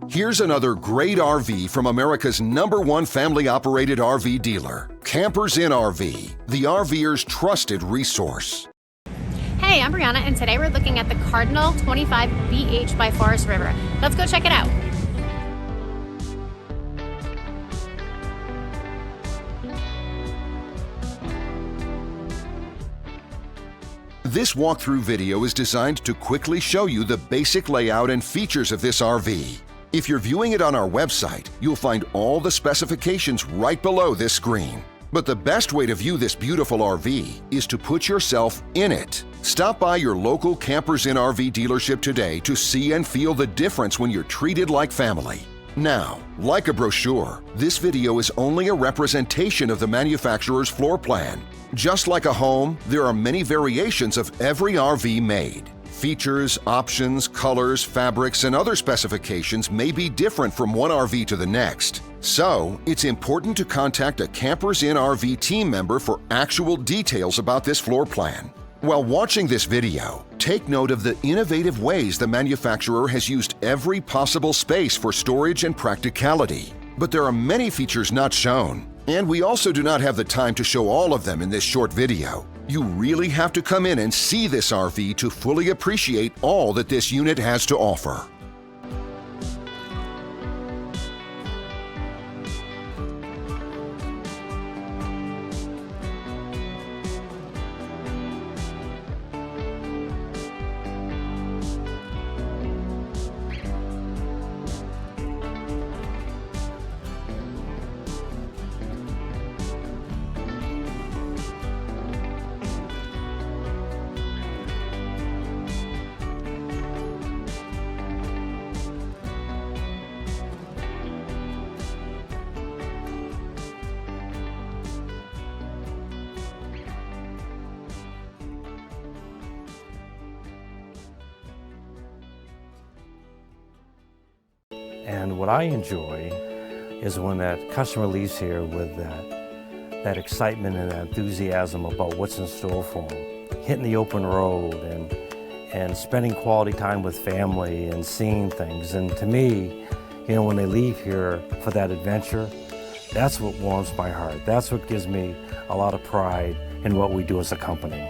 Here's another great RV from America's #1 family-operated RV dealer, Campers Inn RV, the RVer's trusted resource. Hey, I'm Brianna, and today we're looking at the Cardinal-25BH by Forest River. Let's go check it out. This walkthrough video is designed to quickly show you the basic layout and features of this RV. If you're viewing it on our website, you'll find all the specifications right below this screen. But the best way to view this beautiful RV is to put yourself in it. Stop by your local Campers Inn RV dealership today to see and feel the difference when you're treated like family. Now, like a brochure, this video is only a representation of the manufacturer's floor plan. Just like a home, there are many variations of every RV made. Features, options, colors, fabrics, and other specifications may be different from one RV to the next. So, it's important to contact a Campers Inn RV team member for actual details about this floor plan. While watching this video, take note of the innovative ways the manufacturer has used every possible space for storage and practicality. But there are many features not shown, and we also do not have the time to show all of them in this short video. You really have to come in and see this RV to fully appreciate all that this unit has to offer. And what I enjoy is when that customer leaves here with that excitement and that enthusiasm about what's in store for them. Hitting the open road and spending quality time with family and seeing things. And to me, you know, when they leave here for that adventure, that's what warms my heart. That's what gives me a lot of pride in what we do as a company.